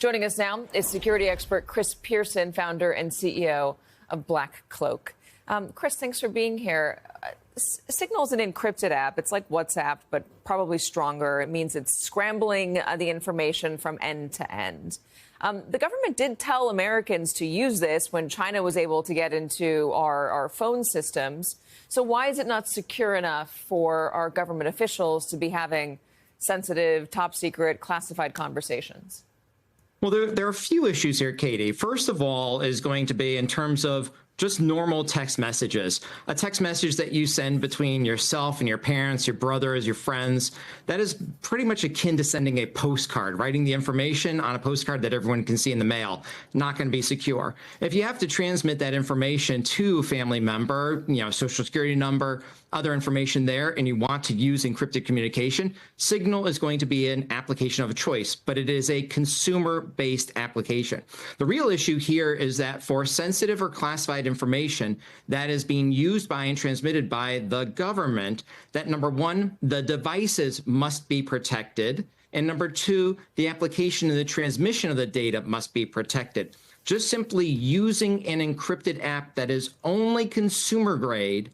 Joining us now is security expert Chris Pearson, founder and CEO of Black Cloak. Chris, thanks for being here. Signal is an encrypted app. It's like WhatsApp, but probably stronger. It means it's scrambling the information from end to end. The government did tell Americans to use this when China was able to get into our phone systems. So why is it not secure enough for our government officials to be having sensitive, top secret, classified conversations? Well, there are a few issues here, Katie. First of all is going to be in terms of just normal text messages. A text message that you send between yourself and your parents, your brothers, your friends, that is pretty much akin to sending a postcard, writing the information on a postcard that everyone can see in the mail. Not going to be secure. If you have to transmit that information to a family member, social security number, other information there, and you want to use encrypted communication, Signal is going to be an application of choice, but it is a consumer-based application. The real issue here is that for sensitive or classified information that is being used by and transmitted by the government, that number one, the devices must be protected, and number two, the application and the transmission of the data must be protected. Just simply using an encrypted app that is only consumer grade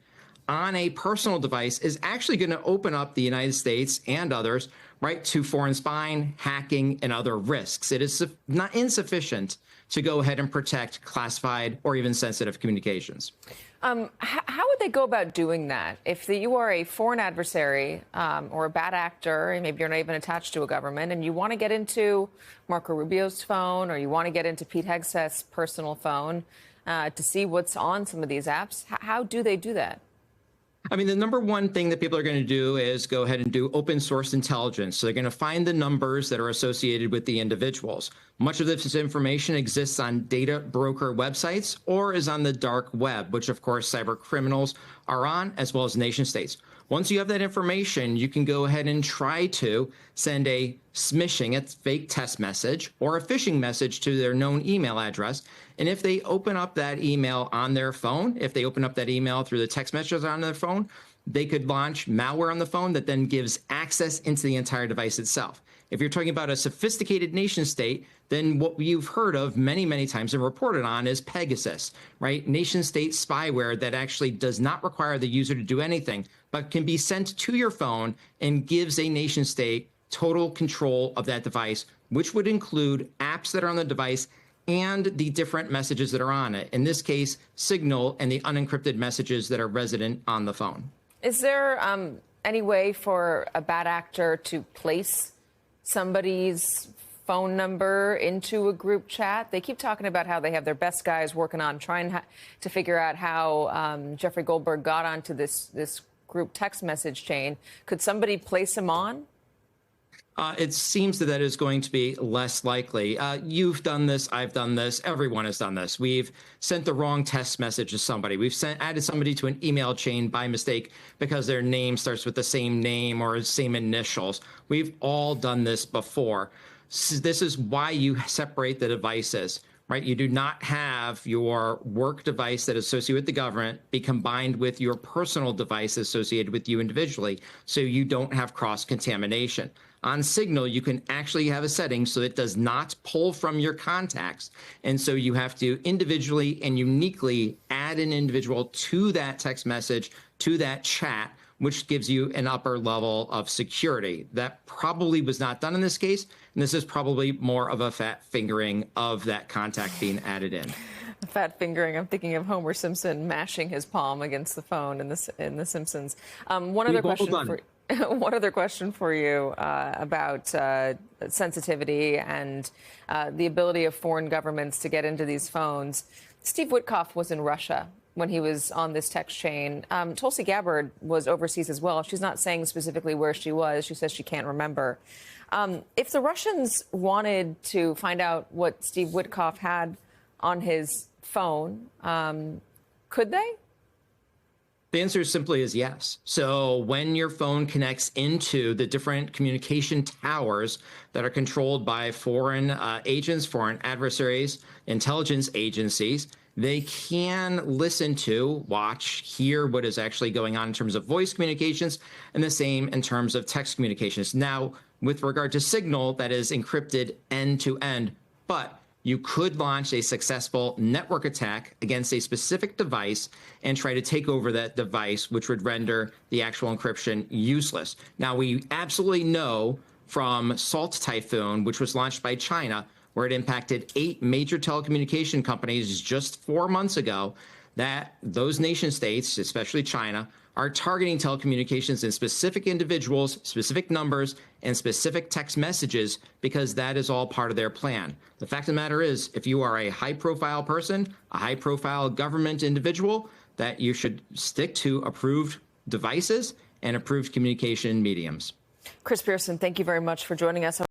on a personal device is actually going to open up the United States and others, right, to foreign spying, hacking, and other risks. It is not insufficient to go ahead and protect classified or even sensitive communications. How would they go about doing that? If you are a foreign adversary or a bad actor, and maybe you're not even attached to a government, and you want to get into Marco Rubio's phone or you want to get into Pete Hegseth's personal phone to see what's on some of these apps, how do they do that? I mean, the number one thing that people are going to do is go ahead and do open source intelligence. So they're going to find the numbers that are associated with the individuals. Much of this information exists on data broker websites or is on the dark web, which of course cyber criminals are on, as well as nation states. Once you have that information, you can go ahead and try to send a smishing, a fake test message, or a phishing message to their known email address. And if they open up that email on their phone, if they open up that email through the text messages on their phone, they could launch malware on the phone that then gives access into the entire device itself. If you're talking about a sophisticated nation state, then what you've heard of many, many times and reported on is Pegasus, right? Nation state spyware that actually does not require the user to do anything, but can be sent to your phone and gives a nation state total control of that device, which would include apps that are on the device and the different messages that are on it. In this case, Signal and the unencrypted messages that are resident on the phone. Is there any way for a bad actor to place somebody's phone number into a group chat? They keep talking about how they have their best guys working on trying to figure out how Jeffrey Goldberg got onto this group text message chain. Could somebody place him on? It seems that is going to be less likely. You've done this. I've done this. Everyone has done this. We've sent the wrong text message to somebody. We've added somebody to an email chain by mistake because their name starts with the same name or same initials. We've all done this before. This is why you separate the devices, right? You do not have your work device that is associated with the government be combined with your personal device associated with you individually, so you don't have cross-contamination. On Signal, you can actually have a setting so it does not pull from your contacts. And so you have to individually and uniquely add an individual to that text message, to that chat, which gives you an upper level of security. That probably was not done in this case. And this is probably more of a fat fingering of that contact being added in. Fat fingering. I'm thinking of Homer Simpson mashing his palm against the phone in The Simpsons. One other question for you about sensitivity and the ability of foreign governments to get into these phones. Steve Witkoff was in Russia when he was on this text chain. Tulsi Gabbard was overseas as well. She's not saying specifically where she was. She says she can't remember. If the Russians wanted to find out what Steve Witkoff had on his phone, could they? The answer simply is yes. So when your phone connects into the different communication towers that are controlled by foreign agents, foreign adversaries, intelligence agencies, they can listen to, watch, hear what is actually going on in terms of voice communications, and the same in terms of text communications. Now, with regard to Signal that is encrypted end to end, but you could launch a successful network attack against a specific device and try to take over that device, which would render the actual encryption useless. Now, we absolutely know from Salt Typhoon, which was launched by China, where it impacted 8 major telecommunication companies just 4 months ago, that those nation states, especially China, are targeting telecommunications in specific individuals, specific numbers, and specific text messages because that is all part of their plan. The fact of the matter is, if you are a high-profile person, a high-profile government individual, that you should stick to approved devices and approved communication mediums. Chris Pearson, thank you very much for joining us.